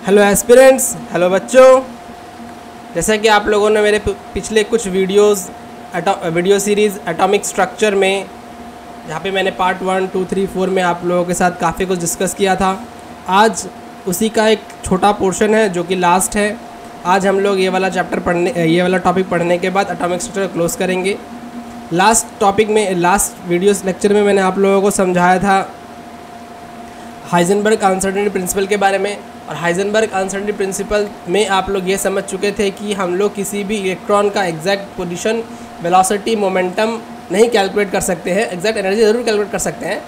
Hello aspirants, hello बच्चों। जैसा कि आप लोगों ने मेरे पिछले कुछ वीडियो सीरीज़ एटॉमिक स्ट्रक्चर में, जहाँ पे मैंने पार्ट 1, 2, 3, 4 में आप लोगों के साथ काफ़ी कुछ डिस्कस किया था। आज उसी का एक छोटा पोर्शन है जो कि लास्ट है। आज हम लोग ये वाला टॉपिक पढ़ने के बाद एटॉमिक स्ट्रक्चर क्लोज करेंगे। लास्ट वीडियो लेक्चर में मैंने आप लोगों को समझाया था हाइजेनबर्ग अनसर्टेनिटी प्रिंसिपल के बारे में। और हाइजेनबर्ग अनसर्टेनिटी प्रिंसिपल में आप लोग ये समझ चुके थे कि हम लोग किसी भी इलेक्ट्रॉन का एग्जैक्ट पोजीशन, वेलोसिटी, मोमेंटम नहीं कैलकुलेट कर सकते हैं। एग्जैक्ट एनर्जी ज़रूर कैलकुलेट कर सकते हैं,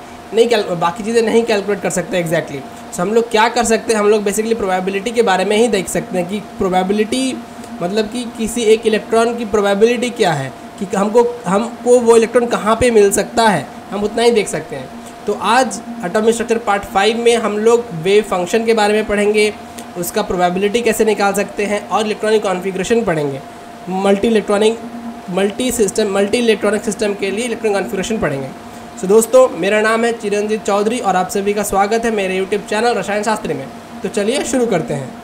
बाकी चीज़ें नहीं कैलकुलेट कर सकते एग्जैक्टली। सो हम लोग क्या कर सकते हैं, हम लोग बेसिकली प्रोबेबिलिटी के बारे में ही देख सकते हैं कि प्रोबेबिलिटी मतलब कि किसी एक इलेक्ट्रॉन की प्रोबेबिलिटी क्या है, कि हमको वो इलेक्ट्रॉन कहाँ पे मिल सकता है, हम उतना ही देख सकते हैं। तो आज एटॉमिक स्ट्रक्चर पार्ट 5 में हम लोग वेव फंक्शन के बारे में पढ़ेंगे, उसका प्रोबेबिलिटी कैसे निकाल सकते हैं, और इलेक्ट्रॉनिक कॉन्फ़िगरेशन पढ़ेंगे। मल्टी इलेक्ट्रॉनिक सिस्टम के लिए इलेक्ट्रॉनिक कॉन्फ़िगरेशन पढ़ेंगे। सो दोस्तों, मेरा नाम है चिरंजीत चौधरी और आप सभी का स्वागत है मेरे यूट्यूब चैनल रसायन शास्त्री में। तो चलिए शुरू करते हैं।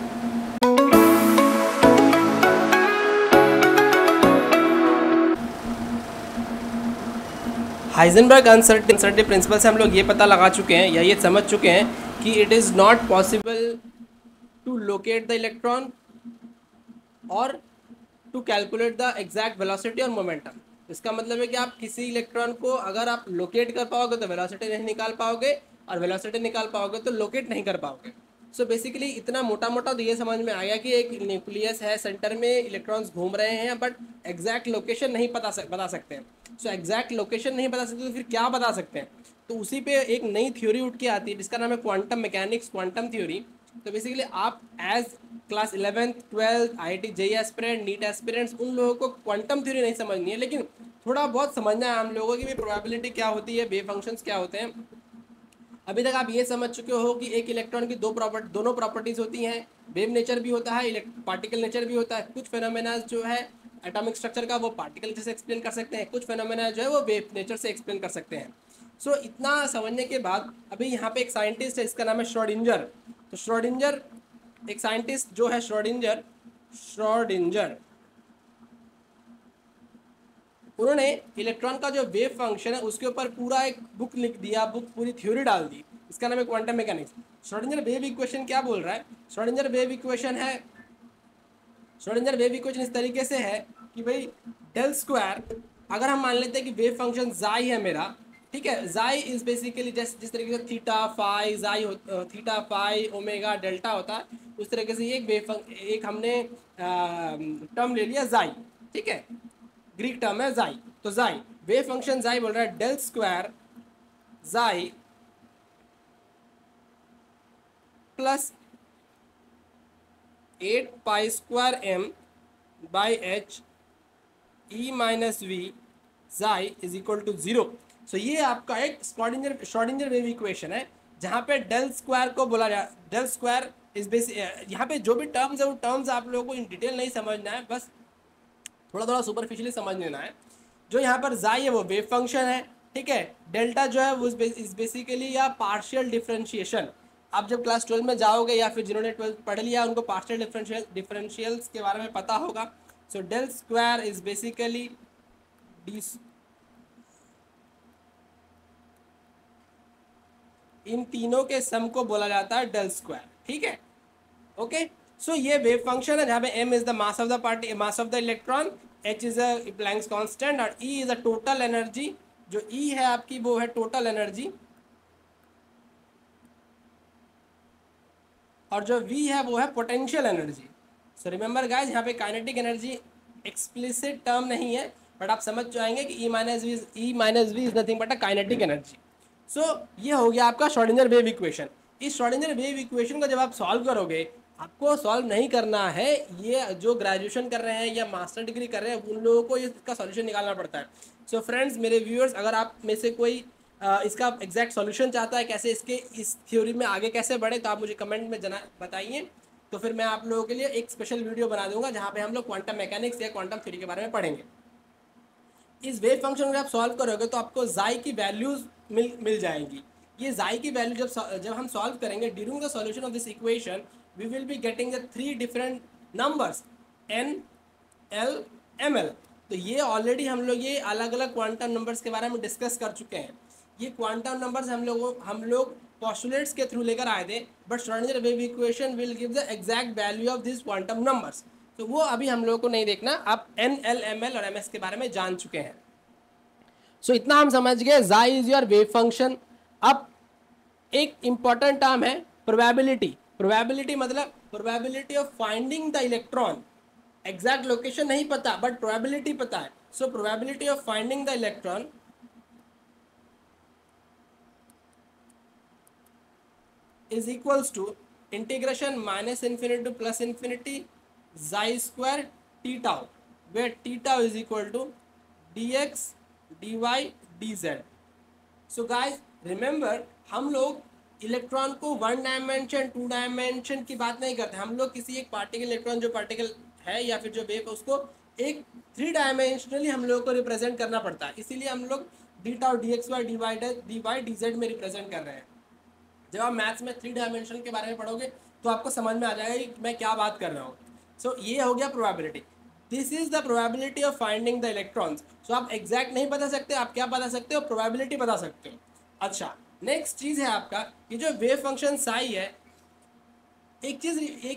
हाइजेनबर्ग अनसर्टेनिटी प्रिंसिपल से हम लोग ये पता लगा चुके हैं या ये समझ चुके हैं कि it is not possible to locate the electron और to calculate the exact velocity और मोमेंटम। इसका मतलब है कि आप किसी इलेक्ट्रॉन को अगर आप लोकेट कर पाओगे तो वेलोसिटी नहीं निकाल पाओगे, और वेलोसिटी निकाल पाओगे तो लोकेट नहीं कर पाओगे। सो बेसिकली इतना मोटा मोटा तो ये समझ में आ गया कि एक न्यूक्लियस है, सेंटर में इलेक्ट्रॉन्स घूम रहे हैं, बट एग्जैक्ट लोकेशन नहीं बता सकते हैं। सो एग्जैक्ट लोकेशन नहीं बता सकते तो फिर क्या बता सकते हैं? तो उसी पे एक नई थ्योरी उठ के आती है जिसका नाम है क्वांटम मैकेनिक्स, क्वांटम थ्योरी। तो बेसिकली आप as class 11th 12th IIT JEE aspirant, NEET aspirants, उन लोगों को क्वांटम थ्योरी नहीं समझनी है, लेकिन थोड़ा बहुत समझना है हम लोगों की भी प्रोबेबिलिटी क्या होती है, वेव फंक्शंस क्या होते हैं। अभी तक आप ये समझ चुके हो कि एक इलेक्ट्रॉन की दोनों प्रॉपर्टीज़ होती हैं, वेव नेचर भी होता है, पार्टिकल नेचर भी होता है। कुछ फेनोमेना जो है एटॉमिक स्ट्रक्चर का वो पार्टिकल नेचर से एक्सप्लेन कर सकते हैं, कुछ फेनोमेना जो है वो वेव नेचर से एक्सप्लेन कर सकते हैं। सो इतना समझने के बाद अभी यहाँ पे एक साइंटिस्ट है, इसका नाम है श्रोडिंजर। तो श्रोडिंजर एक साइंटिस्ट जो है, श्रोडिंजर, उन्होंने इलेक्ट्रॉन का जो वेव फंक्शन है उसके ऊपर पूरा एक बुक लिख दिया, पूरी थ्योरी डाल दी। इसका नाम है quantum mechanics. Schrödinger wave equation क्या बोल रहा है? श्रोडिंजर वेव इक्वेशन इस तरीके से है कि भाई डेल स्क्वायर, अगर हम मान लेते हैं कि वेव फंक्शन जाई है मेरा, ठीक है, जाई इज बेसिकली जिस तरीके से थीटा फाई ओमेगा डेल्टा होता है, उस तरीके से एक हमने टर्म ले लिया जाई, ठीक है, ग्रीक टर्म है जाई। तो जाई वेव फंक्शन जाई बोल रहा है del square psi plus 8 pi square m by h e minus v psi is equal to 0। So ये आपका एक श्रोडिंजर वेव इक्वेशन है, जहाँ पे डेल स्क्वायर को बोला जाए, डेल स्क्वायर इज बेसिक, यहाँ पे जो भी टर्म्स है वो टर्म्स आप लोगों को इन डिटेल नहीं समझना है, बस थोड़ा थोड़ा सुपरफिशियली समझ लेना है। जो यहाँ पर जाई है वो वेव फंक्शन है, ठीक है। डेल्टा जो है वो इज बेसिकली या पार्शियल डिफरेंशिएशन। आप जब क्लास 12 में जाओगे या फिर जिन्होंने 12th पढ़ लिया उनको पार्शियल डिफरेंशियल्स के बारे में पता होगा। So del square is basically इन तीनों के सम को बोला जाता है डेल स्क्वायर, ठीक है, ओके। सो ये वेव फंक्शन है जहाँ पे m is the mass of the electron, h is a Planck's constant, और E is a total energy. जो E है आपकी वो है टोटल एनर्जी, और जो V है वो है potential energy. So remember guys, यहाँ पे काइनेटिक एनर्जी एक्सप्लिसिट टर्म नहीं है, बट आप समझ जाएंगे कि E minus V is nothing but a kinetic energy. So ये हो गया आपका श्रोडिंजर वेव इक्वेशन। इस श्रोडिंजर वेव इक्वेशन को जब आप सॉल्व करोगे, आपको सॉल्व नहीं करना है, ये जो ग्रेजुएशन कर रहे हैं या मास्टर डिग्री कर रहे हैं उन लोगों को इसका सॉल्यूशन निकालना पड़ता है। सो फ्रेंड्स, मेरे व्यूअर्स, अगर आप में से कोई इसका एग्जैक्ट सॉल्यूशन चाहता है, कैसे इस थ्योरी में आगे कैसे बढ़े, तो आप मुझे कमेंट में बताइए। तो फिर मैं आप लोगों के लिए एक स्पेशल वीडियो बना दूंगा जहाँ पे हम लोग क्वांटम मैकेनिक्स या क्वांटम थ्योरी के बारे में पढ़ेंगे। इस वेव फंक्शन को आप सॉल्व करोगे तो आपको जाई की वैल्यूज मिल जाएंगी। ये जाई की वैल्यू जब हम सॉल्व करेंगे, during the solution of this equation we will be getting the 3 different numbers n, l, ml। तो ये ऑलरेडी हम लोग ये अलग अलग क्वांटम नंबर्स के बारे में डिस्कस कर चुके हैं। ये क्वांटम नंबर्स हम लोग पोस्टुलेट्स के थ्रू लेकर आए थे, but Schrodinger wave equation will give the exact value of this quantum numbers. तो वो अभी हम लोगों को नहीं देखना, आप एन, एल, एम एल और एम एस के बारे में जान चुके हैं। सो इतना हम समझ गए, जाई इज योर वेव फंक्शन। अब एक इंपॉर्टेंट टर्म है प्रोबेबिलिटी। प्रोबेबिलिटी मतलब probability of finding the electron. Exact location नहीं पता बट प्रोबेबिलिटी पता है। So probability of finding the electron is equals to integration minus infinity to plus infinity psi square d tau, where d tau is equal to d x d y d z. So guys remember, हम लोग electron को 1 dimension 2 dimension की बात नहीं करते। हम लोग किसी एक पार्टिकल इलेक्ट्रॉन जो पार्टिकल है या फिर जो वेव है उसको एक 3 डायमेंशनली हम लोगों को रिप्रेजेंट करना पड़ता है। इसीलिए हम लोग d tau d x y d y d z में रिप्रेजेंट कर रहे हैं। जब आप मैथ्स में 3 डायमेंशन के बारे में पढ़ोगे तो आपको समझ में आ जाएगा कि मैं क्या बात कर रहा हूँ। सो ये हो गया probability. This is the probability of finding the electrons. So आप एग्जैक्ट नहीं बता सकते, आप क्या बता सकते हो, प्रोबेबिलिटी बता सकते हो। अच्छा, नेक्स्ट चीज़ है आपका ये जो वेव फंक्शन साई है। एक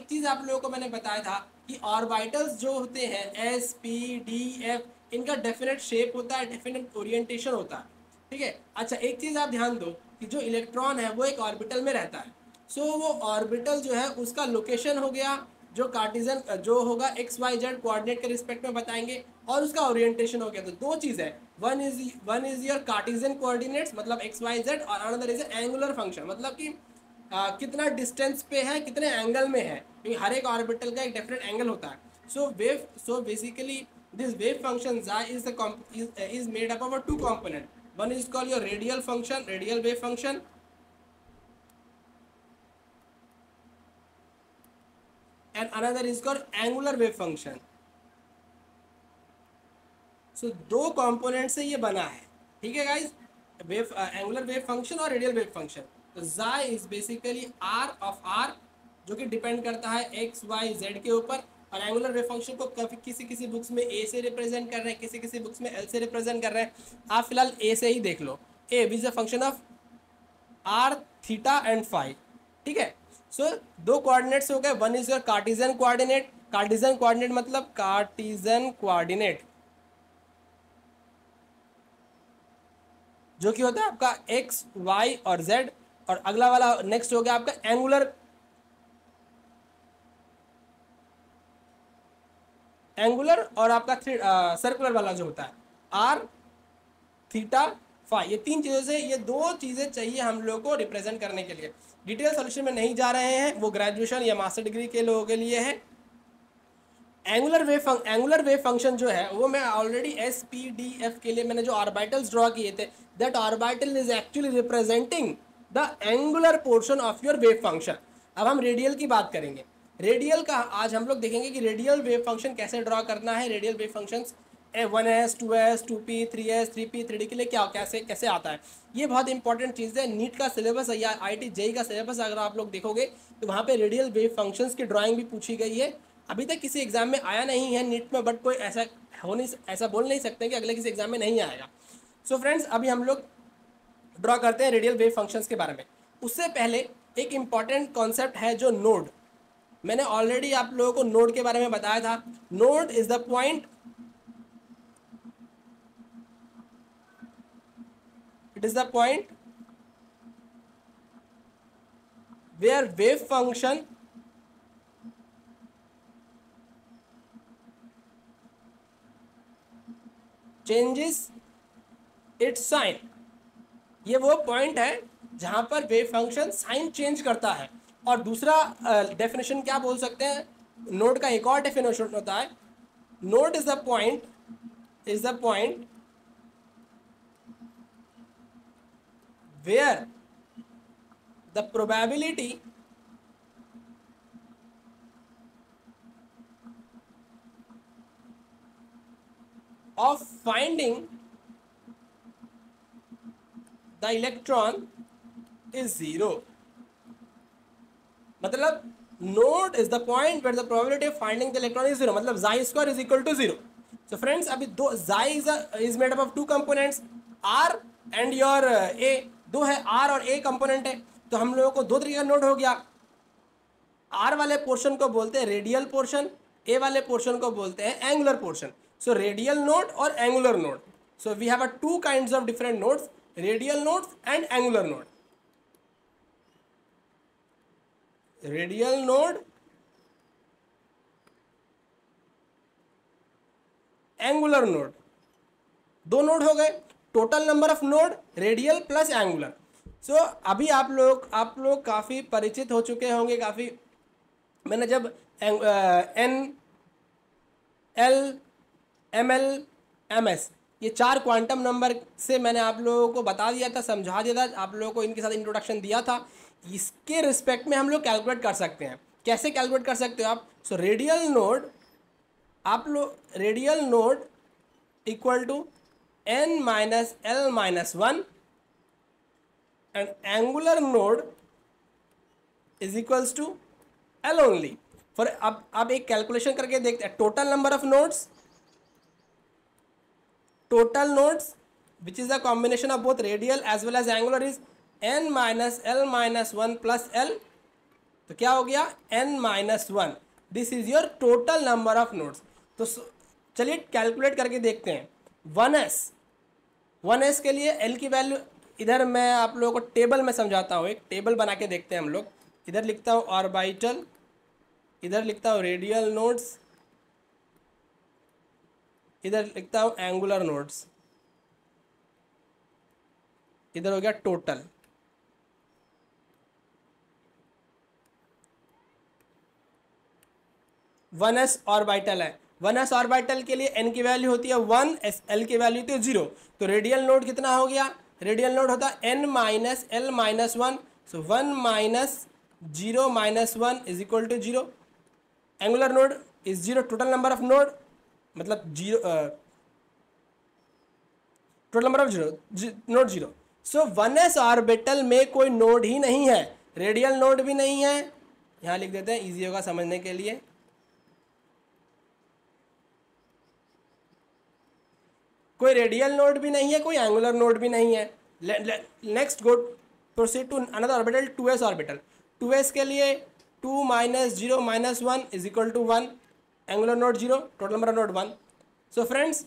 चीज़ आप लोगों को मैंने बताया था कि ऑर्बिटल्स जो होते हैं एस पी डी एफ, इनका डेफिनेट शेप होता है, डेफिनेट ओरिएंटेशन होता है, ठीक है। अच्छा, एक चीज़ आप ध्यान दो कि जो इलेक्ट्रॉन है वो एक ऑर्बिटल में रहता है। सो वो ऑर्बिटल जो है उसका लोकेशन हो गया जो कार्टिजन जो होगा एक्स वाई जेड कोऑर्डिनेट के रिस्पेक्ट में बताएंगे, और उसका ओरिएंटेशन हो गया। तो 2 चीज़ है, one is your Cartesian coordinates मतलब एक्स वाई जेड, और अनदर इज एंगुलर फंक्शन मतलब कि कितना डिस्टेंस पे है, कितने एंगल में है, क्योंकि हर एक ऑर्बिटल का एक डिफरेंट एंगल होता है। So basically this wave function is made up of 2 component. One is called your radial function, radial wave function, and another is called angular wave function. So 2 component से ये बना है, ठीक है guys, wave angular wave function और radial wave function. तो psi is basically r of r जो कि डिपेंड करता है एक्स वाई जेड के ऊपर, और एंगुलर वेव फंक्शन को किसी बुक्स में ए से रिप्रेजेंट कर रहे हैं, किसी बुक्स में एल से रिप्रेजेंट कर रहे हैं। आप फिलहाल ए से ही देख लो, A is a function of R theta and phi, ठीक है। सो 2 कोऑर्डिनेट्स हो गए, one is your Cartesian coordinate. Cartesian coordinate मतलब कार्टिजन कोऑर्डिनेट जो कि होता है आपका एक्स वाई और जेड, और अगला वाला नेक्स्ट हो गया आपका एंगुलर और आपका सर्कुलर वाला जो होता है आर थीटा फाई। ये 3 चीज़ों से, ये 2 चीज़ें चाहिए हम लोग को रिप्रेजेंट करने के लिए। डिटेल सॉल्यूशन में नहीं जा रहे हैं, वो ग्रेजुएशन या मास्टर डिग्री के लोगों के लिए है। एंगुलर वेव फंक्शन जो है वो मैं already S P D F के लिए मैंने जो ऑर्बिटल्स ड्रॉ किए थे, that orbital is actually representing the angular portion of your wave function. अब हम रेडियल की बात करेंगे। रेडियल का आज हम लोग देखेंगे कि रेडियल वेव फंक्शन कैसे ड्रॉ करना है। Radial wave functions 1s 2s 2p 3s 3p 3d के लिए क्या कैसे आता है, ये बहुत इंपॉर्टेंट चीज़ है। नीट का सिलेबस या IIT JEE का सिलेबस अगर आप लोग देखोगे तो वहाँ पे रेडियल वेव फंक्शंस की ड्राइंग भी पूछी गई है। अभी तक किसी एग्जाम में आया नहीं है नीट में, बट कोई ऐसा बोल नहीं सकते कि अगले किसी एग्जाम में नहीं आएगा। सो फ्रेंड्स, अभी हम लोग ड्रॉ करते हैं रेडियल वेव फंक्शंस के बारे में। उससे पहले एक इंपॉर्टेंट कॉन्सेप्ट है जो नोड। मैंने ऑलरेडी आप लोगों को नोड के बारे में बताया था। Node is the point, it is the point where wave function changes its sign। ये वो पॉइंट है जहां पर वेव फंक्शन साइन चेंज करता है। और दूसरा डेफिनेशन क्या बोल सकते हैं, नोड का एक और डेफिनेशन होता है, node is the point where the probability of finding the electron is 0। मतलब node is the point where the probability of finding the electron is zero, मतलब psi square is equal to zero. So friends अभी दो psi is made up of two components R and your A, दो है are और ए component है। तो हम लोगों को दो तरीके का नोड हो गया, आर वाले पोर्शन को बोलते हैं रेडियल पोर्शन, ए वाले पोर्शन को बोलते हैं angular portion. So radial node और angular node, so we have a two kinds of different nodes, radial nodes and angular node. Radial node, angular node, दो नोड हो गए। Total number of node radial plus angular. So अभी आप लोग काफ़ी परिचित हो चुके होंगे, काफ़ी मैंने जब n l m l m s ये चार क्वांटम नंबर से मैंने आप लोगों को बता दिया था, समझा दिया था, आप लोगों को इनके साथ इंट्रोडक्शन दिया था। इसके रिस्पेक्ट में हम लोग कैलकुलेट कर सकते हैं। कैसे कैलकुलेट कर सकते हो आप? सो रेडियल नोड, आप लोग radial node equal to n minus l minus one and angular node is equals to l only. For अब एक कैलकुलेशन करके देखते हैं। Total number of nodes, total nodes which is the combination of both radial as well as angular is n minus l minus one plus l. तो क्या हो गया? n minus one. This is your total number of nodes. तो चलिए calculate करके देखते हैं। 1s के लिए l की वैल्यू, इधर मैं आप लोगों को टेबल में समझाता हूँ, एक टेबल बना के देखते हैं हम लोग। इधर लिखता हूँ ऑर्बिटल, इधर लिखता हूँ रेडियल नोड्स, इधर लिखता हूँ एंगुलर नोड्स, इधर हो गया टोटल। वन एस ऑर्बिटल है, 1s ऑर्बिटल के लिए n की वैल्यू होती है 1, l की वैल्यू होती है 0। तो रेडियल नोड कितना हो गया? रेडियल नोड होता है n minus l minus one. So 1 minus 0 minus 1 is equal to 0। Angular node is 0। Total number of node मतलब 0, total number of node 0। So 1s orbital में कोई नोड ही नहीं है, रेडियल नोड भी नहीं है। यहाँ लिख देते हैं, इजी होगा समझने के लिए। कोई रेडियल नोड भी नहीं है, कोई एंगुलर नोड भी नहीं है। Next go proceed to another orbital, 2s orbital. 2s के लिए 2 minus 0 minus 1 is equal to 1। Angular node 0, total number of node 1। So friends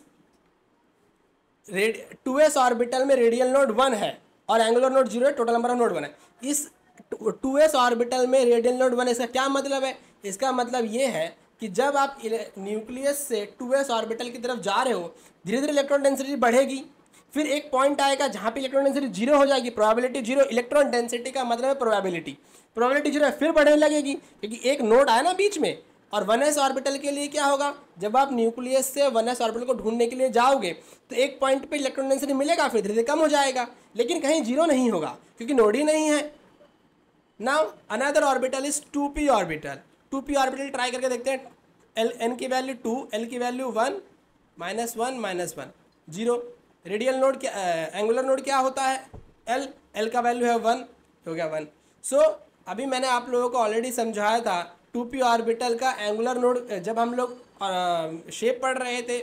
2s orbital में रेडियल नोड 1 है और एंगुलर नोड 0 है, टोटल नंबर ऑफ नोड 1 है। इस 2s orbital में radial node 1, इसका क्या मतलब है? इसका मतलब ये है कि जब आप न्यूक्लियस से 2s ऑर्बिटल की तरफ जा रहे हो, धीरे धीरे इलेक्ट्रॉन डेंसिटी बढ़ेगी, फिर एक पॉइंट आएगा जहाँ पे इलेक्ट्रॉन डेंसिटी 0 हो जाएगी, प्रोबेबिलिटी 0। इलेक्ट्रॉन डेंसिटी का मतलब है प्रोबेबिलिटी 0 है, फिर बढ़ने लगेगी क्योंकि एक नोड आया ना बीच में। और 1s ऑर्बिटल के लिए क्या होगा? जब आप न्यूक्लियस से 1s ऑर्बिटल को ढूंढने के लिए जाओगे तो एक पॉइंट पे इलेक्ट्रॉन डेंसिटी मिलेगा, फिर धीरे धीरे कम हो जाएगा, लेकिन कहीं 0 नहीं होगा क्योंकि नोड ही नहीं है। Now another orbital is 2p orbital. 2p orbital try करके देखते हैं। n की वैल्यू 2, l की value 1, minus 1 minus 1 0। Radial node क्या, एंगुलर नोड क्या होता है? l का वैल्यू है 1, हो गया 1। सो अभी मैंने आप लोगों को ऑलरेडी समझाया था 2p ऑर्बिटल का एंगुलर नोड। जब हम लोग शेप पढ़ रहे थे,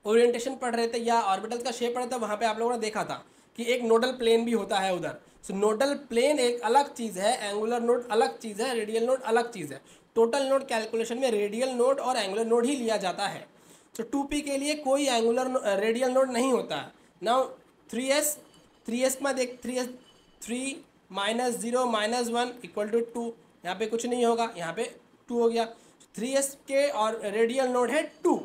ओरिएंटेशन पढ़ रहे थे या ऑर्बिटल का शेप पढ़ रहे थे, वहाँ पे आप लोगों ने देखा था कि एक नोडल प्लेन भी होता है उधर। सो नोडल प्लेन एक अलग चीज़ है, एंगुलर नोड अलग चीज़ है, रेडियल नोड अलग चीज़ है। टोटल नोड कैलकुलेशन में रेडियल नोड और एंगुलर नोड ही लिया जाता है। सो 2p के लिए कोई एंगुलर रेडियल नोड नहीं होता है। नाउ 3s में देख, 3 माइनस 0 माइनस 1 इक्वल टू 2। यहाँ पे कुछ नहीं होगा, यहाँ पे 2 हो गया। 3s के और रेडियल नोड है 2।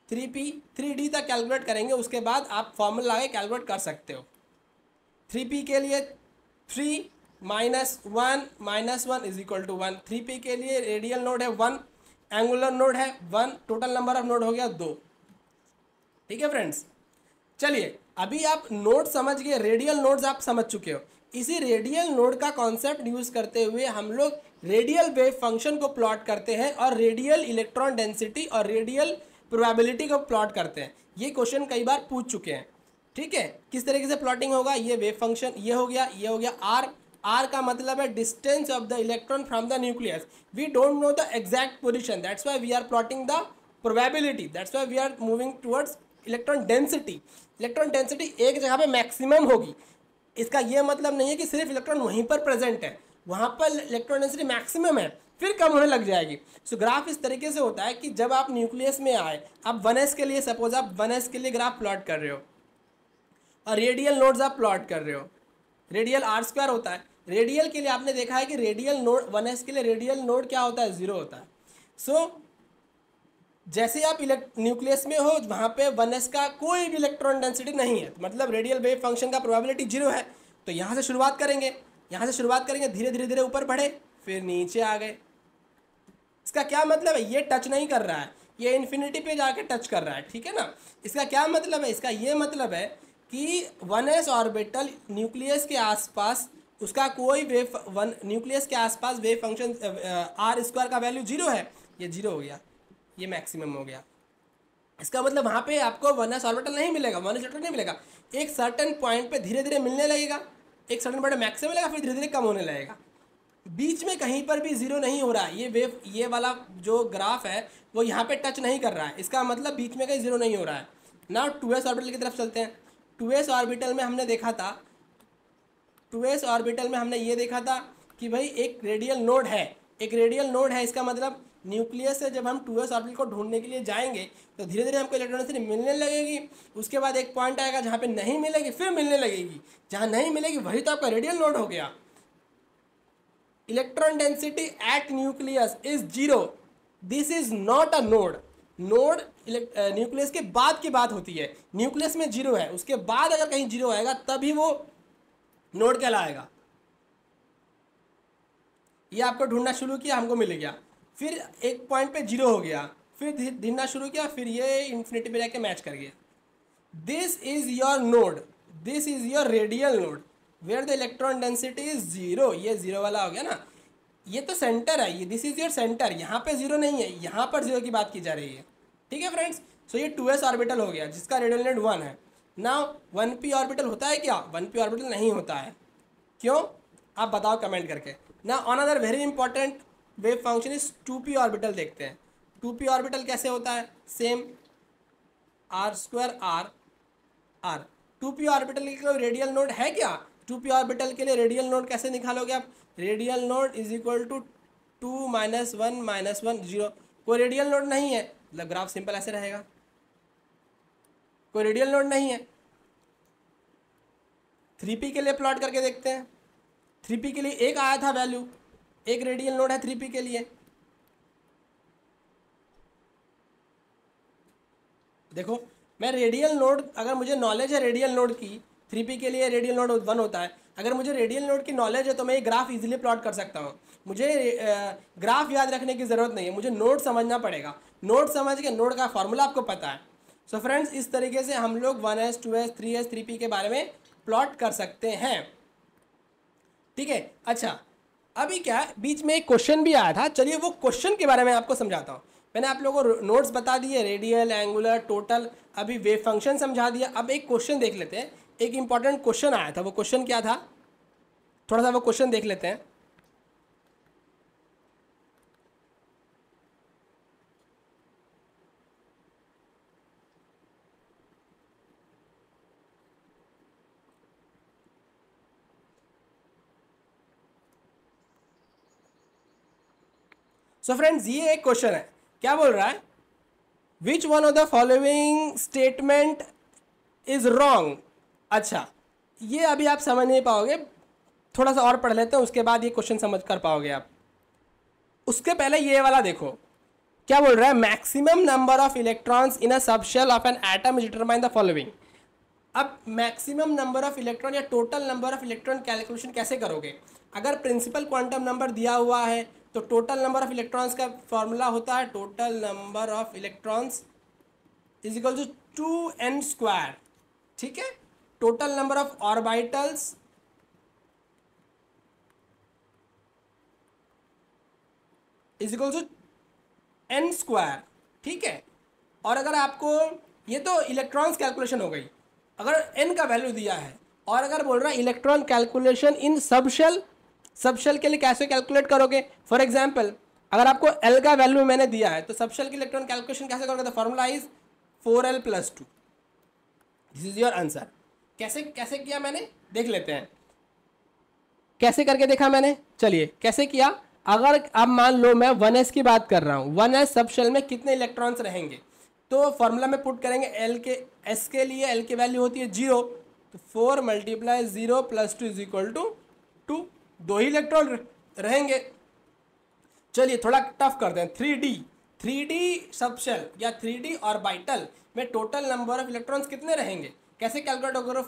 3p 3d तक कैलकुलेट करेंगे, उसके बाद आप फॉर्मूला लगा के कैलकुलेट कर सकते हो। 3p के लिए 3 minus 1 is equal to 1। 3p के लिए रेडियल नोड है 1, एंगुलर नोड है 1, टोटल नंबर ऑफ नोड हो गया 2। ठीक है फ्रेंड्स, चलिए अभी आप नोड समझ गए, रेडियल नोड्स आप समझ चुके हो। इसी रेडियल नोड का कॉन्सेप्ट यूज करते हुए हम लोग रेडियल वेव फंक्शन को प्लॉट करते हैं और रेडियल इलेक्ट्रॉन डेंसिटी और रेडियल प्रोबेबिलिटी को प्लॉट करते हैं। ये क्वेश्चन कई बार पूछ चुके हैं। ठीक है, किस तरीके से प्लॉटिंग होगा? ये वेव फंक्शन, ये हो गया आर, आर का मतलब है distance of the electron from the nucleus. We don't know the exact position, that's why we are plotting the probability, that's why we are moving towards electron density. Electron density एक जगह पे maximum होगी, इसका ये मतलब नहीं है कि सिर्फ इलेक्ट्रॉन वहीं पर प्रेजेंट है, वहाँ पर इलेक्ट्रॉन डेंसिटी मैक्सिमम है, फिर कम होने लग जाएगी. सो ग्राफ इस तरीके से होता है कि जब आप न्यूक्लियस में आए, आप 1s के लिए, सपोज आप 1s के लिए ग्राफ प्लॉट कर रहे हो और रेडियल नोड्स आप प्लॉट कर रहे हो, रेडियल आर स्क्वायर होता है. रेडियल के लिए आपने देखा है कि रेडियल नोड 1s के लिए रेडियल नोड क्या होता है, 0 होता है. सो जैसे आप न्यूक्लियस में हो वहाँ पे 1s का कोई भी इलेक्ट्रॉन डेंसिटी नहीं है, मतलब रेडियल वेव फंक्शन का प्रोबेबिलिटी 0 है. तो यहाँ से शुरुआत करेंगे, यहाँ से शुरुआत करेंगे, धीरे धीरे धीरे ऊपर बढ़े, फिर नीचे आ गए. इसका क्या मतलब है, ये टच नहीं कर रहा है, ये इन्फिनिटी पे जाके टच कर रहा है, ठीक है ना. इसका क्या मतलब है, इसका ये मतलब है कि 1s ऑर्बिटल न्यूक्लियस के आसपास उसका कोई वेव न्यूक्लियस के आसपास वेव फंक्शन आर स्क्वायर का वैल्यू 0 है, ये 0 हो गया, ये मैक्सिमम हो गया. इसका मतलब वहाँ पे आपको 1s ऑर्बिटल नहीं मिलेगा, 1s ऑर्बिटल नहीं मिलेगा, एक सर्टेन पॉइंट पे धीरे धीरे मिलने लगेगा, एक सर्टेन पॉइंट मैक्सिमम मिलेगा, फिर धीरे धीरे कम होने लगेगा. बीच में कहीं पर भी 0 नहीं हो रहा है, ये वेव, ये वाला जो ग्राफ है वो यहाँ पे टच नहीं कर रहा है, इसका मतलब बीच में कहीं 0 नहीं हो रहा है. नाउ 2s ऑर्बिटल की तरफ चलते हैं. 2s ऑर्बिटल में हमने देखा था, 2s ऑर्बिटल में हमने ये देखा था कि भाई एक रेडियल नोड है, एक रेडियल नोड है, इसका मतलब न्यूक्लियस से जब हम 2s ऑर्बिटल को ढूंढने के लिए जाएंगे तो धीरे धीरे हमको इलेक्ट्रॉन डेंसिटी मिलने लगेगी. उसके बाद एक पॉइंट आएगा जहाँ पे नहीं मिलेगी, फिर मिलने लगेगी, जहाँ नहीं मिलेगी वही तो आपका रेडियल नोड हो गया. Electron density at nucleus is 0, this is not a node. Node nucleus के बाद की बात होती है, न्यूक्लियस में 0 है, उसके बाद अगर कहीं 0 आएगा तभी वो नोड कहलाएगा. ये आपको ढूंढना शुरू किया, हमको मिल गया, फिर एक पॉइंट पे 0 हो गया, फिर ढूंढना शुरू किया, फिर ये इन्फिनिटी पे जाके मैच कर गया. This is your node, this is your radial node where the electron density is 0. ये 0 वाला हो गया ना, ये तो सेंटर है, ये दिस इज योर सेंटर, यहाँ पे 0 नहीं है, यहाँ पर 0 की बात की जा रही है, ठीक है फ्रेंड्स. सो ये 2s ऑर्बिटल हो गया जिसका रेडियल नोड 1 है. नाउ 1p ऑर्बिटल होता है क्या, 1p ऑर्बिटल नहीं होता है, क्यों आप बताओ कमेंट करके. ना another very important wave function is 2p orbital. देखते हैं 2p ऑर्बिटल कैसे होता है, same r square r r. 2p orbital के लिए रेडियल नोड है क्या, 2p ऑर्बिटल के लिए रेडियल नोड कैसे निकालोगे आप, radial node is equal to 2 - 1 - 1 0. कोई रेडियल नोड नहीं है, मतलब ग्राफ सिंपल ऐसे रहेगा, कोई रेडियल नोड नहीं है. 3p के लिए प्लॉट करके देखते हैं. 3p के लिए एक आया था वैल्यू, एक रेडियल नोड है 3p के लिए. देखो मैं रेडियल नोड, अगर मुझे नॉलेज है रेडियल नोड की, 3p के लिए रेडियल नोड 1 होता है, अगर मुझे रेडियल नोड की नॉलेज है तो मैं ये ग्राफ इजीली प्लॉट कर सकता हूँ. मुझे ग्राफ याद रखने की ज़रूरत नहीं है, मुझे नोड समझना पड़ेगा. नोड समझ के नोड का फॉर्मूला आपको पता है. सो फ्रेंड्स इस तरीके से हम लोग 1s 2s 3s 3p के बारे में प्लॉट कर सकते हैं, ठीक है. अच्छा अभी क्या बीच में एक क्वेश्चन भी आया था, चलिए वो क्वेश्चन के बारे में आपको समझाता हूँ. मैंने आप लोगों को नोट्स बता दिए, रेडियल, एंगुलर, टोटल, अभी वेव फंक्शन समझा दिया. अब एक क्वेश्चन देख लेते हैं, एक इंपॉर्टेंट क्वेश्चन आया था, वो क्वेश्चन क्या था, थोड़ा सा वो क्वेश्चन देख लेते हैं. सो फ्रेंड्स ये एक क्वेश्चन है, क्या बोल रहा है, which one of the following statement is wrong. अच्छा ये अभी आप समझ नहीं पाओगे, थोड़ा सा और पढ़ लेते हैं, उसके बाद ये क्वेश्चन समझ कर पाओगे आप. उसके पहले ये वाला देखो, क्या बोल रहा है, maximum number of electrons in a subshell of an atom is determine the following. अब मैक्सिमम नंबर ऑफ इलेक्ट्रॉन या total number of electron calculation कैसे करोगे. अगर प्रिंसिपल क्वांटम नंबर दिया हुआ है तो टोटल नंबर ऑफ इलेक्ट्रॉन्स का फॉर्मूला होता है, total number of electrons is equal to 2n², ठीक है. Total number of orbitals is equal to n², ठीक है. और अगर आपको, ये तो इलेक्ट्रॉन्स कैलकुलेशन हो गई, अगर n का वैल्यू दिया है और अगर बोल रहा है इलेक्ट्रॉन कैलकुलेशन इन सब शेल सब शेल के लिए कैसे कैलकुलेट करोगे? फॉर एग्जाम्पल अगर आपको एल का वैल्यू मैंने दिया है तो सब शेल की इलेक्ट्रॉन कैलकुलेशन कैसे करोगे? The formula is 4l+2। This is your answer. कैसे कैसे किया मैंने देख लेते हैं, कैसे करके देखा मैंने। चलिए कैसे किया, अगर अब मान लो मैं 1s की बात कर रहा हूँ, 1s सब शेल में कितने इलेक्ट्रॉन्स रहेंगे, तो फॉर्मूला में पुट करेंगे एल के, एस के लिए एल की वैल्यू होती है 0, तो 4 × 0 + 2 = 2, 2 ही इलेक्ट्रॉन रहेंगे। चलिए थोड़ा टफ करते हैं, 3D सब शेल या 3D ऑर्बिटल में टोटल नंबर ऑफ इलेक्ट्रॉन्स कितने रहेंगे, कैसे कैलकुलेट होगा?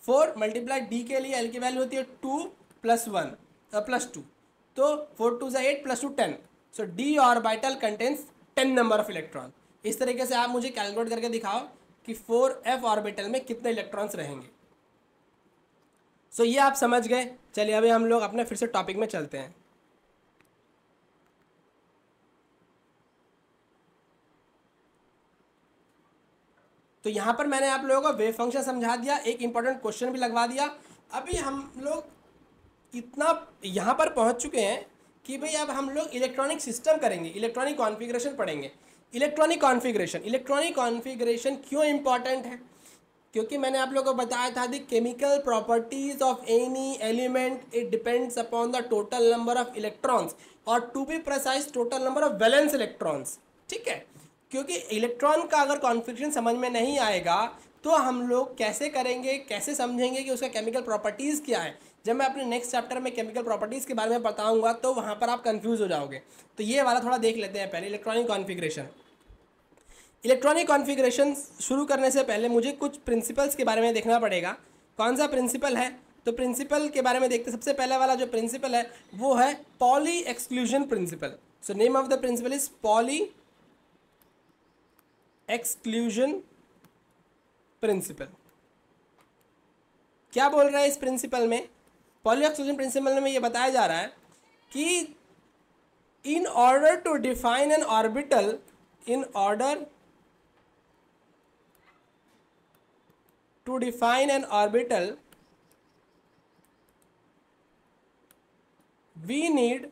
4 × D के लिए एल की वैल्यू होती है 2 + 1 +2, तो 4 2 8 + 2 10, सो D orbital contains 10 number of electron. इस तरीके से आप मुझे कैलकुलेट करके दिखाओ कि 4f ऑर्बिटल में कितने इलेक्ट्रॉन्स रहेंगे। सो ये आप समझ गए। चलिए अभी हम लोग अपने फिर से टॉपिक में चलते हैं। तो यहाँ पर मैंने आप लोगों को वेव फंक्शन समझा दिया, एक इंपॉर्टेंट क्वेश्चन भी लगवा दिया। अभी हम लोग इतना यहाँ पर पहुँच चुके हैं कि भाई अब हम लोग इलेक्ट्रॉनिक सिस्टम करेंगे, इलेक्ट्रॉनिक कॉन्फ़िगरेशन पढ़ेंगे। इलेक्ट्रॉनिक कॉन्फ़िगरेशन क्यों इंपॉर्टेंट है? क्योंकि मैंने आप लोगों को बताया था the chemical properties of any element it depends upon the total number of electrons, और to be precise total number of valence electrons. ठीक है, क्योंकि इलेक्ट्रॉन का अगर कॉन्फ़िगरेशन समझ में नहीं आएगा तो हम लोग कैसे करेंगे, कैसे समझेंगे कि उसका केमिकल प्रॉपर्टीज़ क्या है। जब मैं अपने नेक्स्ट चैप्टर में केमिकल प्रॉपर्टीज़ के बारे में बताऊंगा तो वहाँ पर आप कंफ्यूज हो जाओगे। तो ये वाला थोड़ा देख लेते हैं पहले, इलेक्ट्रॉनिक कॉन्फ़िगरेशन। इलेक्ट्रॉनिक कॉन्फ़िगरेशन शुरू करने से पहले मुझे कुछ प्रिंसिपल्स के बारे में देखना पड़ेगा। कौन सा प्रिंसिपल है? तो प्रिंसिपल के बारे में देखते, सबसे पहले वाला जो प्रिंसिपल है वो है Pauli exclusion principle. So name of the principle is Pauli exclusion principle. क्या बोल रहा है इस प्रिंसिपल में? पॉली एक्सक्लूजन प्रिंसिपल में ये बताया जा रहा है कि in order to define an orbital, in order to define an orbital we need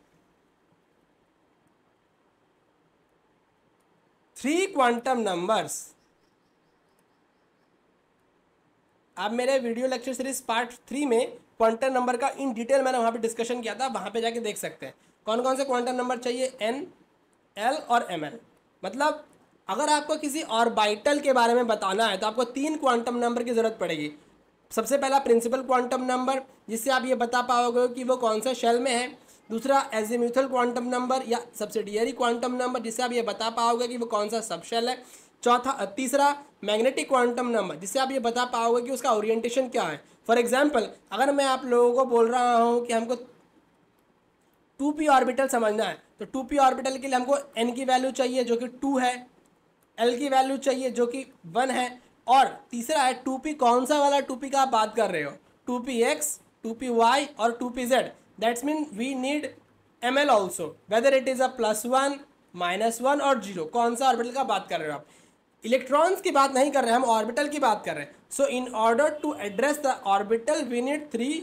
3 quantum numbers। अब मेरे वीडियो लेक्चर सीरीज पार्ट 3 में क्वांटम नंबर का इन डिटेल मैंने वहाँ पे डिस्कशन किया था, वहाँ पे जाके देख सकते हैं कौन कौन से क्वांटम नंबर चाहिए, n, l और ml। मतलब अगर आपको किसी ऑर्बिटल के बारे में बताना है तो आपको 3 क्वांटम नंबर की ज़रूरत पड़ेगी। सबसे पहला प्रिंसिपल क्वांटम नंबर, जिससे आप ये बता पाओगे कि वो कौन सा शेल में है। दूसरा एजीम्यूथल क्वांटम नंबर या सब्सिडियरी क्वांटम नंबर, जिससे आप ये बता पाओगे कि वो कौन सा सब शेल है। तीसरा मैग्नेटिक क्वांटम नंबर, जिससे आप ये बता पाओगे कि उसका ओरिएंटेशन क्या है। फॉर एग्जाम्पल अगर मैं आप लोगों को बोल रहा हूँ कि हमको 2p ऑर्बिटल समझना है, तो 2p ऑर्बिटल के लिए हमको n की वैल्यू चाहिए जो कि 2 है, l की वैल्यू चाहिए जो कि 1 है, और तीसरा है 2p, कौन सा वाला 2p का आप बात कर रहे हो, 2px, 2py और 2pz। That's mean we need ml also, whether it is a +1, -1 और 0, कौन सा ऑर्बिटल का बात कर रहे हो आप। इलेक्ट्रॉन्स की बात नहीं कर रहे हैं, हम ऑर्बिटल की बात कर रहे हैं। So in order to address the orbital we need 3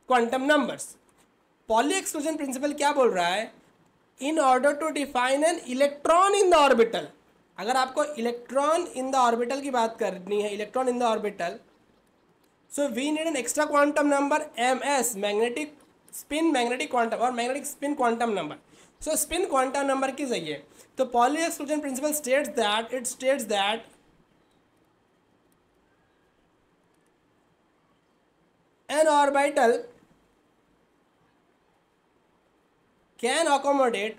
quantum numbers. Pauli exclusion principle क्या बोल रहा है? In order to define an electron in the orbital, अगर आपको इलेक्ट्रॉन इन द ऑर्बिटल की बात करनी है, electron in the orbital, so we need an extra quantum number ms, magnetic spin magnetic quantum और magnetic spin quantum number. So spin quantum number की चाहिए। तो Pauli exclusion principle states that an orbital can accommodate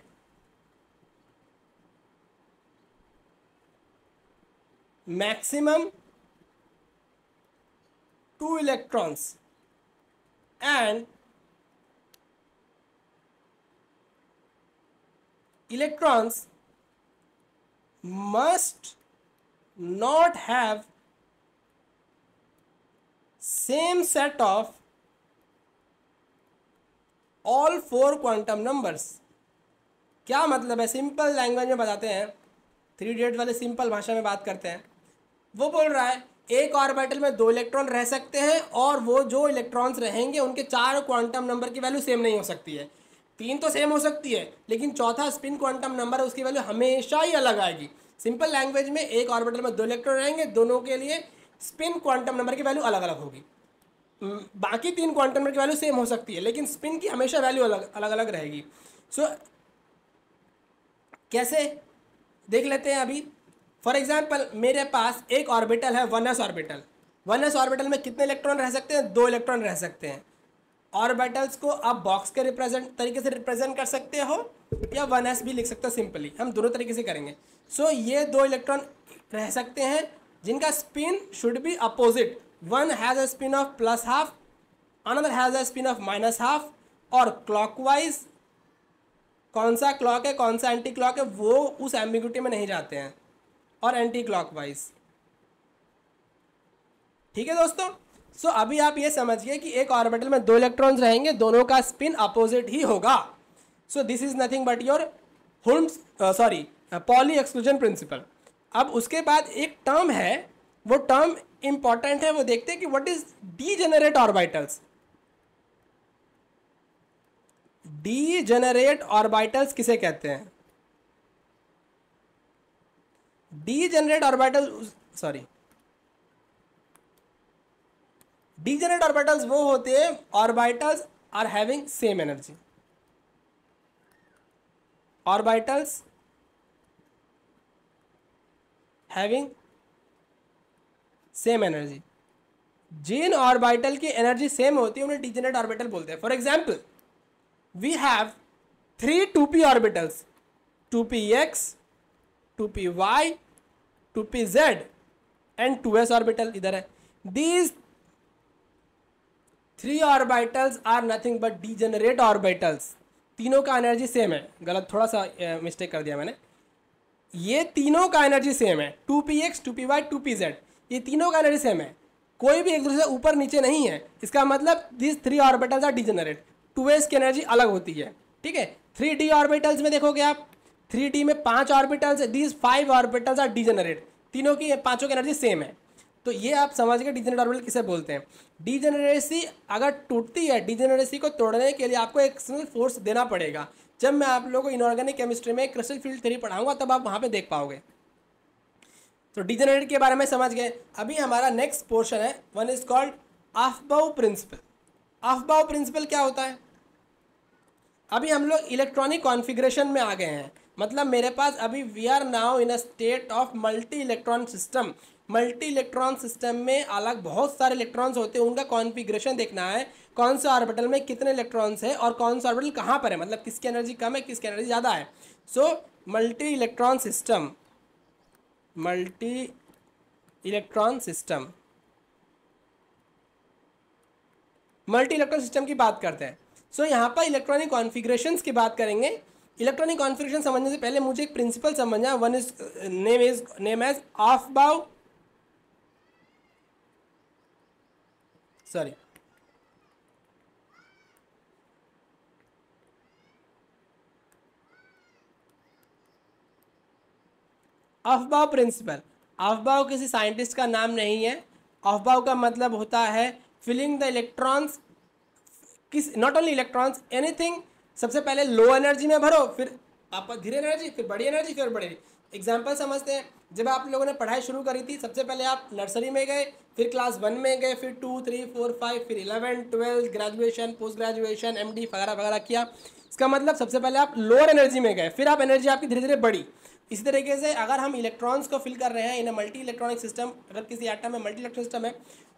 maximum 2 electrons and electrons must not have same set of all 4 quantum numbers. क्या मतलब है? Simple language में बताते हैं, 3 idiot वाले सिंपल भाषा में बात करते हैं। वो बोल रहा है एक ऑर्बिटल में 2 इलेक्ट्रॉन रह सकते हैं और वो जो इलेक्ट्रॉन्स रहेंगे उनके 4 क्वांटम नंबर की वैल्यू सेम नहीं हो सकती है। 3 तो सेम हो सकती है, लेकिन चौथा स्पिन क्वांटम नंबर है, उसकी वैल्यू हमेशा ही अलग आएगी। सिंपल लैंग्वेज में एक ऑर्बिटल में 2 इलेक्ट्रॉन रहेंगे, दोनों के लिए स्पिन क्वांटम नंबर की वैल्यू अलग अलग होगी। बाकी 3 क्वांटम नंबर की वैल्यू सेम हो सकती है, लेकिन स्पिन की हमेशा वैल्यू अलग अलग रहेगी। सो कैसे देख लेते हैं अभी। फॉर एग्जाम्पल मेरे पास एक ऑर्बिटल है 1s ऑर्बिटल। 1s ऑर्बिटल में कितने इलेक्ट्रॉन रह सकते हैं? 2 इलेक्ट्रॉन रह सकते हैं। ऑर्बिटल्स को आप बॉक्स के तरीके से रिप्रेजेंट कर सकते हो या 1s भी लिख सकते हो सिंपली, हम दोनों तरीके से करेंगे। सो ये 2 इलेक्ट्रॉन रह सकते हैं जिनका spin should be opposite. One has a spin off +½ another has a spin off -½ और क्लॉकवाइज कौन सा क्लॉक है कौन सा एंटी क्लॉक है वो उस एम्बिग्यूटी में नहीं जाते हैं, और एंटी क्लॉकवाइज। ठीक है दोस्तों। सो अभी आप ये समझिए कि एक ऑर्बिटल में 2 इलेक्ट्रॉन्स रहेंगे, दोनों का स्पिन अपोजिट ही होगा। सो this is nothing but your poly exclusion principal. अब उसके बाद एक टर्म है, वो टर्म इंपॉर्टेंट है, वो देखते हैं कि what is degenerate orbitals. Degenerate orbitals किसे कहते हैं? डीजेनरेट ऑर्बिटल्स वो होते हैं orbitals are having same energy. Orbitals having same energy, जिन ऑर्बिटल की एनर्जी सेम होती है उन्हें डीजेनरेट ऑर्बिटल बोलते हैं। For example we have 3 2p orbitals, 2px, 2py, 2pz and 2s orbital इधर है। These 3 orbitals are nothing but degenerate orbitals। तीनों का एनर्जी सेम है, गलत थोड़ा सा मिस्टेक कर दिया मैंने। ये तीनों का एनर्जी सेम है, 2px, 2py, 2pz, ये तीनों का एनर्जी सेम है, कोई भी एक दूसरे से ऊपर नीचे नहीं है। इसका मतलब these 3 orbitals are degenerate। 2s की एनर्जी अलग होती है, ठीक है। 3d ऑर्बिटल्स में देखोगे आप, 3d में 5 orbitals, these 5 orbitals are degenerate, तीनों की पांचों की एनर्जी सेम है। तो ये आप समझ गए डीजेनरेट ऑर्बिटल किसे बोलते हैं। डीजेनरेसी अगर टूटती है, डीजेनरेसी को तोड़ने के लिए आपको एक्सटर्नल फोर्स देना पड़ेगा। जब मैं आप लोगों को इनऑर्गेनिक केमिस्ट्री में क्रिस्टल फील्ड थ्योरी पढ़ाऊंगा तब आप वहां पे देख पाओगे। तो डीजेनरेट के बारे में समझ गए। अभी हमारा नेक्स्ट पोर्शन है, one is called Aufbau principle. Aufbau principle क्या होता है? अभी हम लोग इलेक्ट्रॉनिक कॉन्फ़िगरेशन में आ गए हैं, मतलब मेरे पास अभी we are now in a state of multi electron system. Multi electron system में अलग बहुत सारे इलेक्ट्रॉन्स होते हैं, उनका कॉन्फ़िगरेशन देखना है, कौन से ऑर्बिटल में कितने इलेक्ट्रॉन्स हैं और कौन सा ऑर्बिटल कहाँ पर है, मतलब किसकी एनर्जी कम है किसकी एनर्जी ज़्यादा है। So multi electron system, multi electron system, multi electron system की बात करते हैं। सो यहाँ पर इलेक्ट्रॉनिक कॉन्फ़िगरेशंस की बात करेंगे। इलेक्ट्रॉनिक कॉन्फ़िगरेशन समझने से पहले मुझे एक प्रिंसिपल समझना है, one is name as Aufbau Aufbau principle. Aufbau किसी साइंटिस्ट का नाम नहीं है। अफबाउ का मतलब होता है फिलिंग द इलेक्ट्रॉन्स, किस नॉट ओनली इलेक्ट्रॉन्स, एनीथिंग। सबसे पहले लो एनर्जी में भरो, फिर आप धीरे एनर्जी, फिर बड़ी एनर्जी, फिर बड़ी। एग्जाम्पल समझते हैं, जब आप लोगों ने पढ़ाई शुरू करी थी सबसे पहले आप नर्सरी में गए, फिर क्लास 1 में गए, फिर 2, 3, 4, 5, फिर 11, 12, ग्रेजुएशन, पोस्ट ग्रेजुएशन, MD वगैरह वगैरह किया। इसका मतलब सबसे पहले आप लोअर एनर्जी में गए, फिर आप एनर्जी आपकी धीरे धीरे बढ़ी। इसी तरीके से अगर हम इलेक्ट्रॉन्स को फिल कर रहे हैं इन मल्टी इलेक्ट्रॉनिक सिस्टम, अगर किसी एटम में मल्टी इलेक्ट्रॉनिक सिस्टम है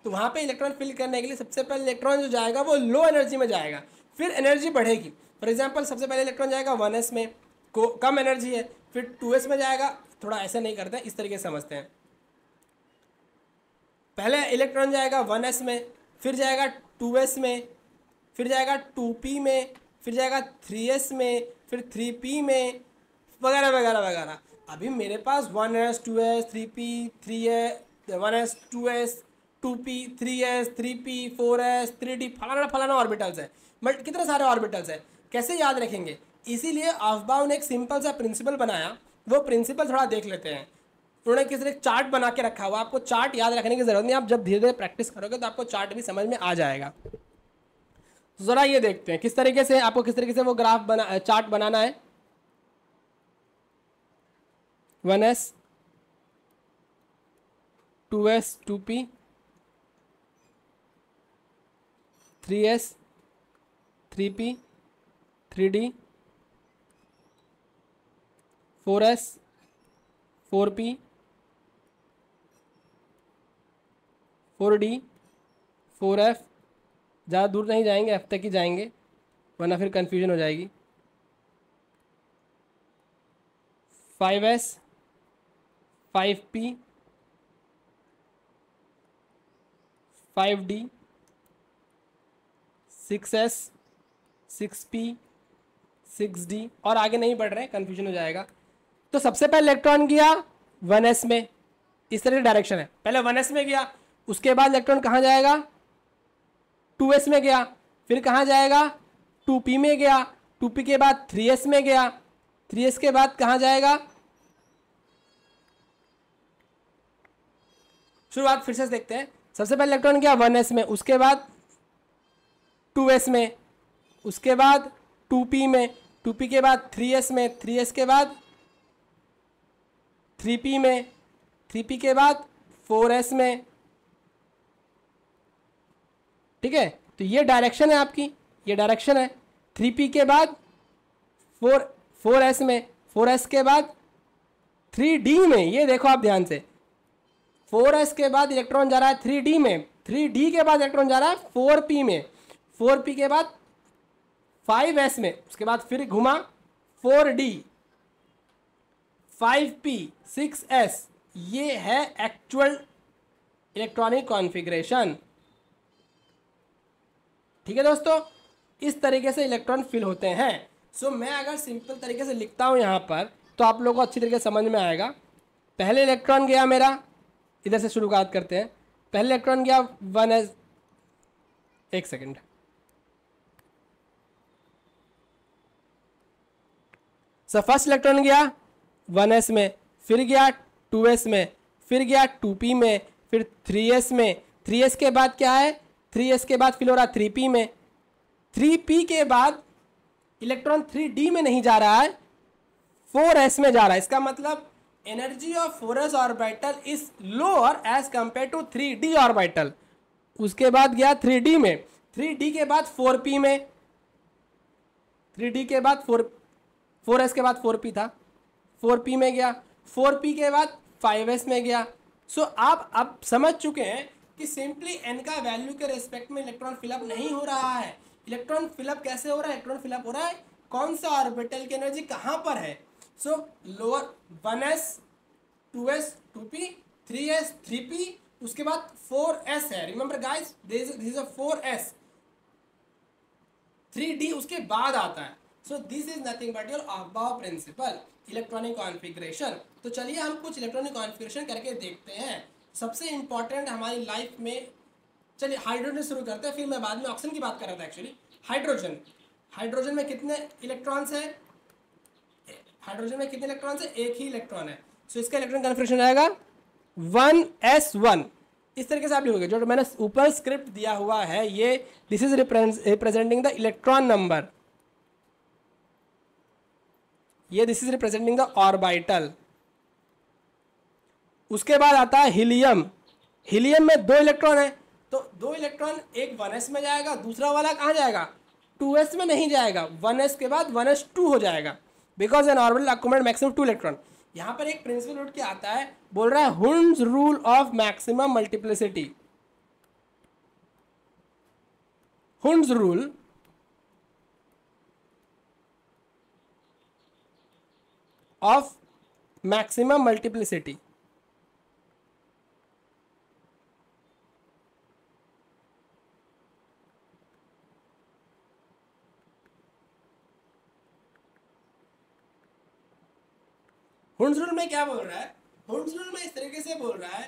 तो वहाँ पे इलेक्ट्रॉन फिल करने के लिए सबसे पहले इलेक्ट्रॉन जो जाएगा वो लो एनर्जी में जाएगा, फिर एनर्जी बढ़ेगी। फॉर एग्जांपल सबसे पहले इलेक्ट्रॉन जाएगा 1s में, को कम एनर्जी है, फिर 2s में जाएगा, थोड़ा ऐसे नहीं करते हैं, इस तरीके से समझते हैं। पहले इलेक्ट्रॉन जाएगा 1s में, फिर जाएगा 2s में, फिर जाएगा 2p में, फिर जाएगा 3s में, फिर 3p में, वगैरह वगैरह वगैरह। अभी मेरे पास 1s 2s 3p 3s 1s 2s 2p 3s 3p 4s 3d फलाना फलाना ऑर्बिटल्स है, बट कितने सारे ऑर्बिटल्स है, कैसे याद रखेंगे? इसीलिए अफबाउ ने एक सिंपल सा प्रिंसिपल बनाया, वो प्रिंसिपल थोड़ा देख लेते हैं। उन्होंने किसी ने चार्ट बना के रखा हुआ, आपको चार्ट याद रखने की जरूरत नहीं, आप जब धीरे धीरे प्रैक्टिस करोगे तो आपको चार्ट भी समझ में आ जाएगा। तो जरा ये देखते हैं किस तरीके से आपको किस तरीके से वो ग्राफ बना चार्ट बनाना है। 1s 2s 2p 3s 3p 3d 4s 4p 4d 4f, ज़्यादा दूर नहीं जाएंगे, एफ तक ही जाएंगे वरना फिर कंफ्यूजन हो जाएगी। 5s 5p 5d 6s 6p 6d, और आगे नहीं बढ़ रहे, कंफ्यूजन हो जाएगा। तो सबसे पहले इलेक्ट्रॉन गया 1s में, इस तरह की डायरेक्शन है, पहले 1s में गया, उसके बाद इलेक्ट्रॉन कहाँ जाएगा 2s में गया, फिर कहाँ जाएगा 2p में गया, 2p के बाद 3s में गया, 3s के बाद कहाँ जाएगा, शुरुआत फिर से देखते हैं। सबसे पहले इलेक्ट्रॉन गया 1s में, उसके बाद 2s में, उसके बाद 2p में, 2p के बाद 3s में, 3s के बाद 3p में, 3p के बाद 4s में। ठीक है, तो ये डायरेक्शन है आपकी, ये डायरेक्शन है। 3p के बाद 4s में, 4s के बाद 3d में, ये देखो आप ध्यान से, 4s के बाद इलेक्ट्रॉन जा रहा है 3d में, 3d के बाद इलेक्ट्रॉन जा रहा है 4p में, 4p के बाद 5s में, उसके बाद फिर घुमा 4d 5p 6s। ये है एक्चुअल इलेक्ट्रॉनिक कॉन्फ़िगरेशन। ठीक है दोस्तों, इस तरीके से इलेक्ट्रॉन फिल होते हैं। सो मैं अगर सिंपल तरीके से लिखता हूं यहां पर तो आप लोगों को अच्छी तरीके से समझ में आएगा। पहले इलेक्ट्रॉन गया मेरा, इधर से शुरुआत करते हैं। पहले इलेक्ट्रॉन गया 1s, एक सेकेंड, सो फर्स्ट इलेक्ट्रॉन गया 1s में, फिर गया 2s में, फिर गया 2p में, फिर 3s में, 3s के बाद क्या है, 3s के बाद फिर हो रहा 3p में, 3p के बाद इलेक्ट्रॉन 3d में नहीं जा रहा है, 4s में जा रहा है। इसका मतलब energy of 4s orbital is lower as compare to 3d orbital. उसके बाद गया 3d में, 3d के बाद 4p में, 3d के बाद 4s के बाद 4p था, 4p में गया, 4p के बाद 5s में गया। सो आप अब समझ चुके हैं कि सिंपली n का वैल्यू के रेस्पेक्ट में इलेक्ट्रॉन फिलअप नहीं हो रहा है। इलेक्ट्रॉन फिलअप कैसे हो रहा है, इलेक्ट्रॉन फिलअप हो रहा है कौन सा ऑर्बिटल की एनर्जी कहां पर है। सो lower 1s 2s 2p 3s 3p, उसके बाद 4s है। Remember guys, this is a 4s, 3d उसके बाद आता है। So this is nothing but your above principle electronic configuration. तो चलिए हम कुछ इलेक्ट्रॉनिक कॉन्फ़िगरेशन करके देखते हैं। सबसे इंपॉर्टेंट हमारी लाइफ में, चलिए हाइड्रोजन शुरू करते हैं, फिर मैं बाद में ऑक्सीजन की बात कर रहा था। एक्चुअली हाइड्रोजन, हाइड्रोजन में कितने इलेक्ट्रॉन्स हैं, हाइड्रोजन में कितने इलेक्ट्रॉन्स हैं, एक ही इलेक्ट्रॉन है। सो इसका इलेक्ट्रॉन कॉन्फ़िगरेशन आएगा 1s1। इस तरीके से आप लिखोगे, जो मैंने ऊपर स्क्रिप्ट दिया हुआ है ये, this is representing the electron number, ये this is representing the orbital. उसके बाद आता है हीलियम। हीलियम में 2 इलेक्ट्रॉन है, तो 2 इलेक्ट्रॉन, एक 1s में जाएगा, दूसरा वाला कहाँ जाएगा 2s में नहीं जाएगा, 1s के बाद 1s2 हो जाएगा, because N orbital accommodate maximum 2 electron. यहां पर एक प्रिंसिपल उठ के आता है, बोल रहा है हुंस rule of maximum multiplicity. हुंस rule of maximum multiplicity. हुंस rule में क्या बोल रहा है, हुंस रूल में इस तरीके से बोल रहा है,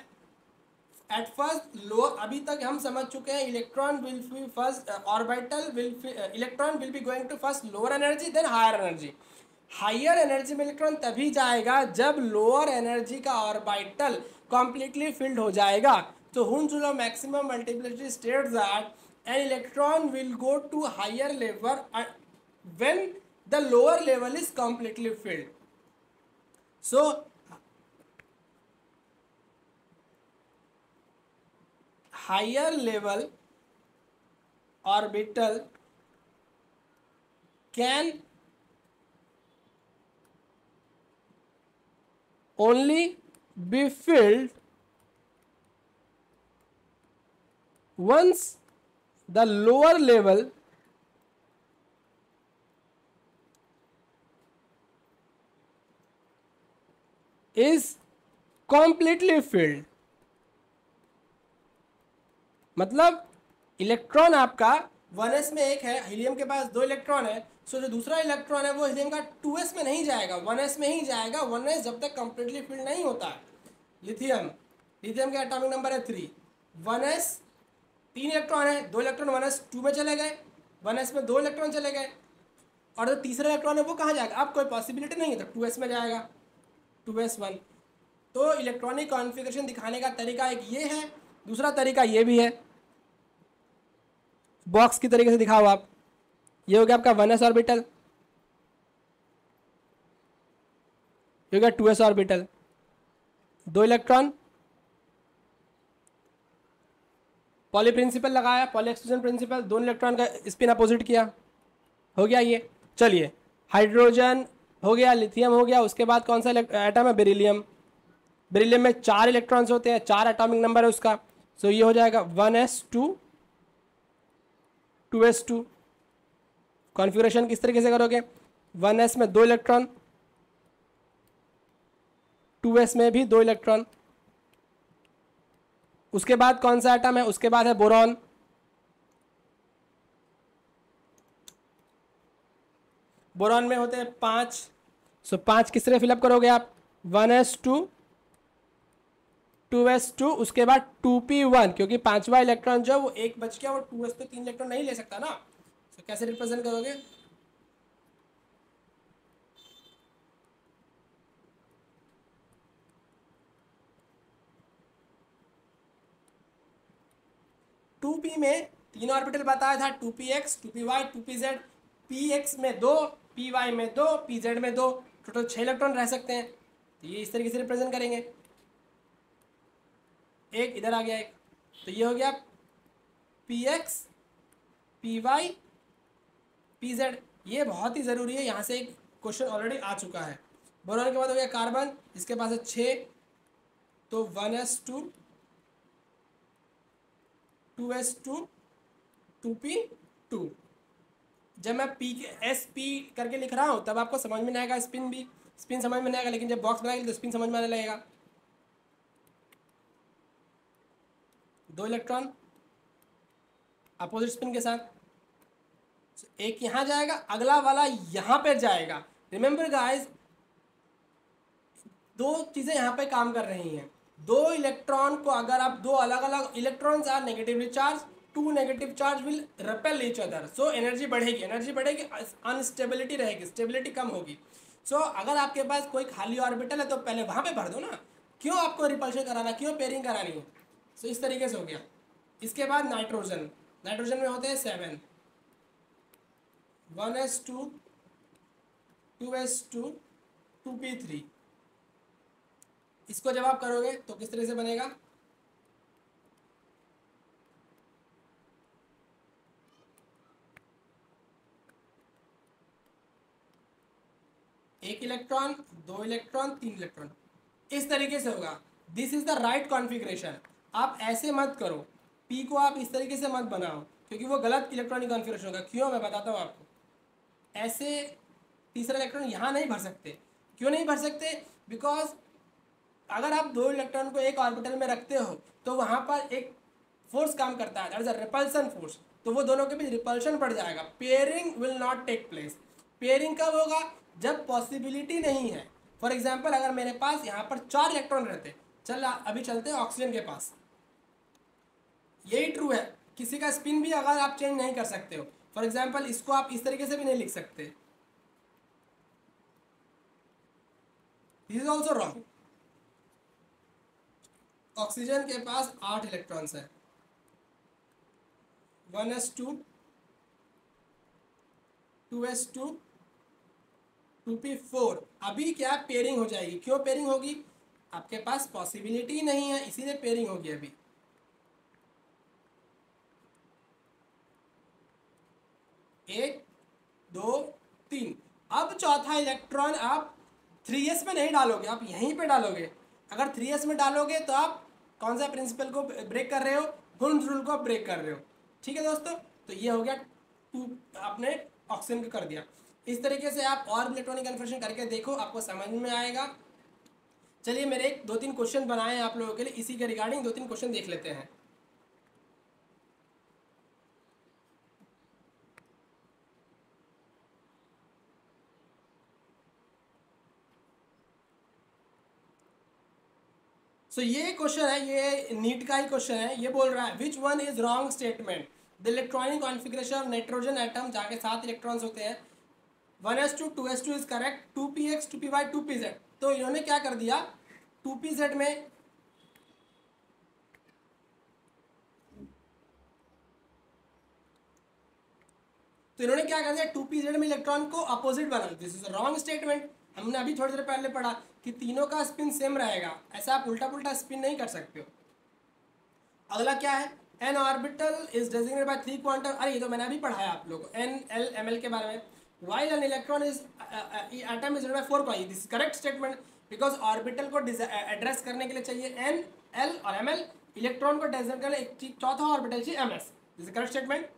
एट फर्स्ट लो, अभी तक हम समझ चुके हैं electron will be first orbital will, electron will be going to first lower energy then higher energy. Higher energy में इलेक्ट्रॉन तभी जाएगा जब लोअर एनर्जी का ऑर्बिटल कंप्लीटली फिल्ड हो जाएगा। तो Hund's law of maximum multiplicity states that an electron will go to higher level when the lower level is completely filled. So higher level orbital can only be filled once the lower level is completely filled। मतलब electron आपका 1s में एक है, helium के पास 2 electron है, सो जो दूसरा electron है वो हीलियम का 2s में नहीं जाएगा, 1s में ही जाएगा। 1s जब तक कंप्लीटली फिल्ड नहीं होता है। लिथियम, लिथियम का एटॉमिक नंबर है 3, 1s 3 इलेक्ट्रॉन है, 2 इलेक्ट्रॉन 1s 2 में चले गए, 1s में 2 इलेक्ट्रॉन चले गए, और जो तीसरा इलेक्ट्रॉन है वो कहाँ जाएगा? अब कोई पॉसिबिलिटी नहीं है तो 2s में जाएगा, 2s1। तो इलेक्ट्रॉनिक कॉन्फ़िगरेशन दिखाने का तरीका एक ये है, दूसरा तरीका ये भी है। बॉक्स की तरीके से दिखाओ आप। ये हो गया आपका 1s ऑर्बिटल, ये हो गया 2s orbital, 2 electron, Pauli principle लगाया, पॉली एक्सक्लूजन प्रिंसिपल, 2 इलेक्ट्रॉन का स्पिन अपोजिट किया, हो गया ये। चलिए हाइड्रोजन हो गया, लिथियम हो गया, उसके बाद कौन सा एटम है? बेरिलियम। बेरिलियम में 4 इलेक्ट्रॉन्स होते हैं, 4 एटॉमिक नंबर है उसका। सो ये हो जाएगा 1s2 2s2। कॉन्फ़िगरेशन किस तरीके से करोगे? 1s में 2 इलेक्ट्रॉन, 2s में भी 2 इलेक्ट्रॉन। उसके बाद कौन सा एटम है? उसके बाद है बोरॉन। बोरॉन में होते हैं 5, सो 5 किस तरह फिलअप करोगे आप? 1s2 2s2, उसके बाद 2p1, क्योंकि 5वां इलेक्ट्रॉन जो वो एक बच गया, वो 2s पे 3 इलेक्ट्रॉन नहीं ले सकता ना, तो कैसे रिप्रेजेंट करोगे? टू पी में 3 ऑर्बिटल बताया था, 2px 2py 2pz, px में 2, py में 2, pz में 2, टोटल 6 इलेक्ट्रॉन रह सकते हैं। तो ये इस तरीके से रिप्रेजेंट करेंगे। एक इधर आ गया एक, तो ये हो गया px py pz। ये बहुत ही ज़रूरी है, यहाँ से एक क्वेश्चन ऑलरेडी आ चुका है। बोरॉन के बाद हो गया कार्बन, इसके पास है 6, तो 1s2 2s2 2p2। जब मैं पी एस पी करके लिख रहा हूँ तब आपको समझ में नहीं आएगा, स्पिन समझ में नहीं आएगा, लेकिन जब बॉक्स बनाएंगे तो स्पिन समझ में आने लगेगा। 2 इलेक्ट्रॉन अपोजिट स्पिन के साथ, एक यहाँ जाएगा, अगला वाला यहाँ पे जाएगा। रिमेंबर गाइस, 2 चीज़ें यहाँ पे काम कर रही हैं। 2 इलेक्ट्रॉन को अगर आप 2 अलग अलग electrons are negatively charge, 2 negative charge will repel each other, so energy बढ़ेगी, अनस्टेबिलिटी रहेगी, स्टेबिलिटी कम होगी। सो अगर आपके पास कोई खाली ऑर्बिटल है तो पहले वहाँ पे भर दो ना, क्यों आपको रिपल्शन कराना, क्यों पेयरिंग करानी है? सो इस तरीके से हो गया। इसके बाद नाइट्रोजन, नाइट्रोजन में होते हैं 7, 1s2 2s2 2p3। इसको जब आप करोगे तो किस तरह से बनेगा? एक इलेक्ट्रॉन, 2 इलेक्ट्रॉन, 3 इलेक्ट्रॉन, इस तरीके से होगा। This is the right configuration. आप ऐसे मत करो, पी को आप इस तरीके से मत बनाओ, क्योंकि वो गलत इलेक्ट्रॉनिक कॉन्फ़िगरेशन होगा। क्यों, मैं बताता हूँ आपको। ऐसे तीसरा इलेक्ट्रॉन यहाँ नहीं भर सकते। क्यों नहीं भर सकते? बिकॉज अगर आप 2 इलेक्ट्रॉन को एक ऑर्बिटल में रखते हो तो वहाँ पर एक फोर्स काम करता है, that is a repulsion force, तो वो दोनों के बीच रिपल्शन पड़ जाएगा। Pairing will not take place. Pairing कब होगा? जब पॉसिबिलिटी नहीं है। फॉर एग्जाम्पल, अगर मेरे पास यहाँ पर 4 इलेक्ट्रॉन रहते, चल अभी चलते हैं ऑक्सीजन के पास, यही ट्रू है, किसी का स्पिन भी अगर आप चेंज नहीं कर सकते हो। फॉर एग्जाम्पल, इसको आप इस तरीके से भी नहीं लिख सकते, this is also wrong. Oxygen के पास 8 इलेक्ट्रॉन्स है, 1s2, 2s2, 2p4। अभी क्या पेयरिंग हो जाएगी, क्यों पेयरिंग होगी, आपके पास पॉसिबिलिटी नहीं है इसीलिए पेयरिंग होगी अभी। 1 2 3। अब चौथा इलेक्ट्रॉन आप 3s में नहीं डालोगे, आप यहीं पे डालोगे। अगर 3s में डालोगे तो आप कौन सा प्रिंसिपल को ब्रेक कर रहे हो, हुन्स रूल को ब्रेक कर रहे हो। ठीक है दोस्तों, तो ये हो गया टू, आपने ऑक्सीजन को कर दिया। इस तरीके से आप और इलेक्ट्रॉनिक कन्वर्शन करके देखो, आपको समझ में आएगा। चलिए मेरे एक 2-3 क्वेश्चन बनाए हैं आप लोगों के लिए, इसी के रिगार्डिंग 2-3 क्वेश्चन देख लेते हैं। सो ये क्वेश्चन है, ये नीट का ही क्वेश्चन है। ये बोल रहा है which one is wrong statement, the electronic configuration of nitrogen atom, जहाँ के 7 इलेक्ट्रॉन्स होते हैं, 1s2, 2s2 is correct, 2px, 2py, 2pz। तो इन्होंने क्या कर दिया, 2pz में इन्होंने क्या कर दिया, 2pz में इलेक्ट्रॉन को अपोजिट बना दिया। This is wrong statement. हमने अभी थोड़ी देर पहले पढ़ा कि तीनों का स्पिन सेम रहेगा, ऐसा आप उल्टा पुल्टा स्पिन नहीं कर सकते हो। अगला क्या है, N orbital is designated by 3 quantum. अरे ये तो मैंने अभी पढ़ाया आप लोग एन एल एम एल के बारे में। While an electron is atom is by 4 quantum. This is correct statement, because orbital को एड्रेस करने के लिए चाहिए एन एल और एम एल, इलेक्ट्रॉन को डेजिग्नेट करने एक चौथा ऑर्बिटल चाहिए m s. This is correct statement.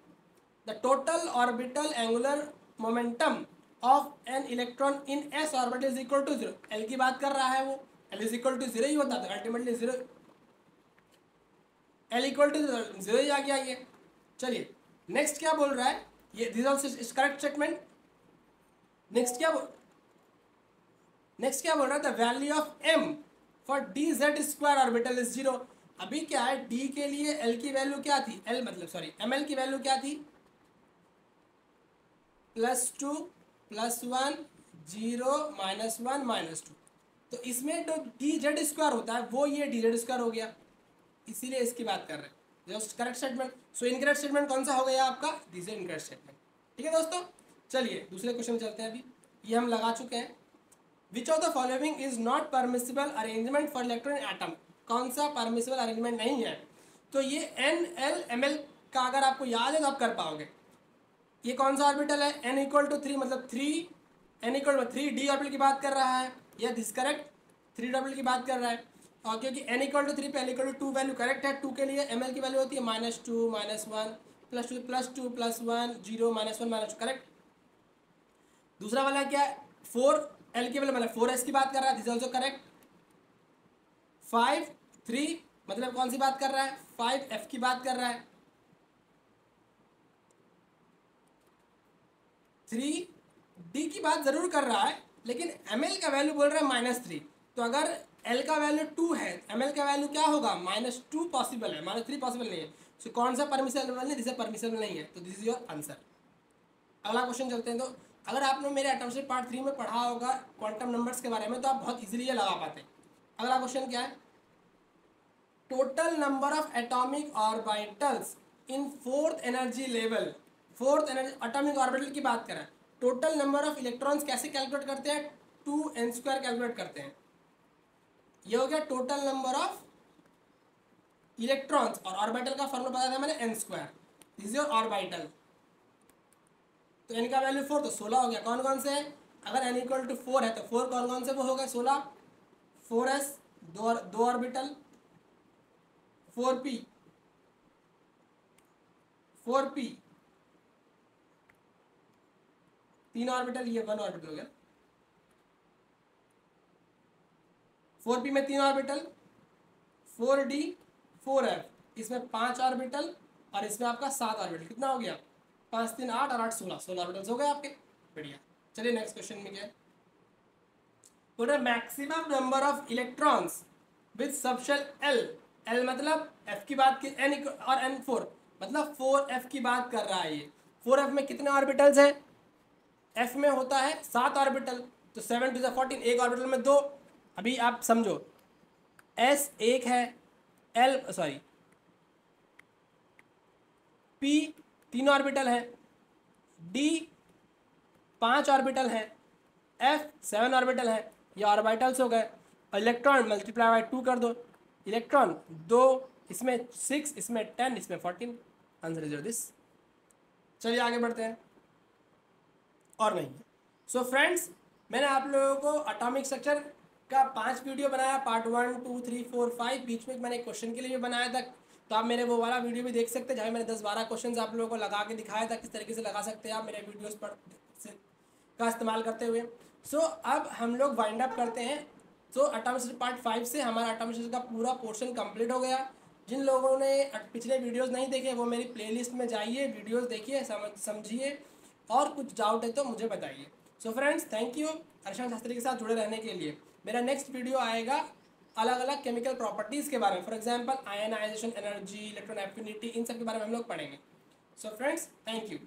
The total orbital angular momentum of an electron in s orbital is equal to 0। L की बात कर रहा है वो, एल इज इक्वल टू 0 ही होता था अल्टीमेटली, 0 एल इक्वल टू 0 ही आ गया ये। चलिए नेक्स्ट क्या बोल रहा है, ये this also is correct statement. Next क्या बोल रहा है, the value of m for D Z square orbital is 0। अभी क्या है, d के लिए l की वैल्यू क्या थी, ml की वैल्यू क्या थी, +2 +1 0 -1 -2। तो इसमें जो डी जेड स्क्वायर होता है वो ये डी जेड स्क्वायर हो गया, इसीलिए इसकी बात कर रहे हैं। Just correct statement. So incorrect statement कौन सा हो गया आपका, दिस इज इनकरेक्ट स्टेटमेंट। ठीक है दोस्तों, चलिए दूसरे क्वेश्चन में चलते हैं। अभी ये हम लगा चुके हैं, which of the following is not permissible arrangement for electron atom. कौन सा परमिसिबल अरेंजमेंट नहीं है, तो ये एन एल एम एल का अगर आपको याद है तो आप कर पाओगे। ये कौन सा ऑर्बिटल है, n इक्वल टू 3, मतलब 3, n equal to 3 d orbital की बात कर रहा है, यह दिस करेक्ट 3 ऑर्बिटल की बात कर रहा है। और क्योंकि n इक्वल टू 3 पे l equal to 2 value correct है, 2 के लिए ml की वैल्यू होती है -2 -1 +2 +2 +1 0 -1 -2 करेक्ट। दूसरा वाला क्या है, 4l की वैल्यू मतलब 4s की बात कर रहा है, दिस ऑल्सो करेक्ट। 5 3 मतलब कौन सी बात कर रहा है, 5f की बात कर रहा है। 3d की बात जरूर कर रहा है, लेकिन ml का वैल्यू बोल रहा है -3। तो अगर l का वैल्यू 2 है, ml का वैल्यू क्या होगा, -2 पॉसिबल है, -3 पॉसिबल नहीं है। सो कौन सा परमिसिबल नहीं, दिस परमिसिबल नहीं है, तो दिस इज योर आंसर। अगला क्वेश्चन चलते हैं। तो अगर आपने मेरे एटॉमिक पार्ट 3 में पढ़ा होगा क्वांटम नंबर्स के बारे में, तो आप बहुत इजीली ये लगा पाते हैं। अगला क्वेश्चन क्या है, total number of atomic orbitals in 4th energy level. 4th energy atomic orbital की बात करें, टोटल नंबर ऑफ इलेक्ट्रॉन्स कैसे कैलकुलेट करते हैं, 2n² कैलकुलेट करते हैं। ये हो गया टोटल नंबर ऑफ इलेक्ट्रॉन्स, और ऑर्बिटल का फॉर्मूला बताया था मैंने n²। This is your orbital. तो n का वैल्यू 4, तो 16 हो गया। कौन कौन से है, अगर n इक्वल टू 4 है तो 4 कौन कौन से वो हो गए, 16, 4s 2 ऑर्बिटल, 4p 3 ऑर्बिटल, ये 1 ऑर्बिटल हो गया। 4p में 3 ऑर्बिटल, 4d 4f, इसमें 5 ऑर्बिटल, और इसमें आपका 7 ऑर्बिटल। कितना हो गया, 5 3 8 और 8 16 ऑर्बिटल्स हो गए आपके। बढ़िया। चलिए नेक्स्ट क्वेश्चन में क्या है, बोल रहा है maximum number of electrons with subshell l मतलब f की बात की, n और n4 मतलब 4f की बात कर रहा है ये। 4f में कितने ऑर्बिटल्स हैं, f में होता है 7 ऑर्बिटल, तो 7 to the 14, एक ऑर्बिटल में 2, अभी आप समझो, S एक है, P 3 ऑर्बिटल है, D 5 ऑर्बिटल है, F 7 ऑर्बिटल है। ये ऑर्बिटल्स हो गए। इलेक्ट्रॉन मल्टीप्लाई बाई 2 कर दो, इलेक्ट्रॉन 2, इसमें 6, इसमें 10, इसमें 14। Answer is this. चलिए आगे बढ़ते हैं, और नहीं है। सो फ्रेंड्स, मैंने आप लोगों को एटॉमिक स्ट्रक्चर का 5 वीडियो बनाया, पार्ट 1, 2, 3, 4, 5। बीच में मैंने क्वेश्चन के लिए भी बनाया था, तो आप मेरे वो वाला वीडियो भी देख सकते हैं जहाँ मैंने 10-12 क्वेश्चन आप लोगों को लगा के दिखाया था किस तरीके से लगा सकते हैं आप मेरे वीडियोस पर का इस्तेमाल करते हुए। सो अब हम लोग वाइंड अप करते हैं। सो एटॉमिक स्ट्रक्चर पार्ट 5 से हमारा एटॉमिक स्ट्रक्चर का पूरा पोर्शन कंप्लीट हो गया। जिन लोगों ने पिछले वीडियोस नहीं देखे वो मेरी प्लेलिस्ट में जाइए, वीडियोस देखिए, समझिए, और कुछ डाउट है तो मुझे बताइए। So friends, thank you Harshan Shastri के साथ जुड़े रहने के लिए। मेरा नेक्स्ट वीडियो आएगा अलग अलग केमिकल प्रॉपर्टीज़ के बारे में, for example ionisation energy, electron affinity, इन सब के बारे में हम लोग पढ़ेंगे। So friends, thank you.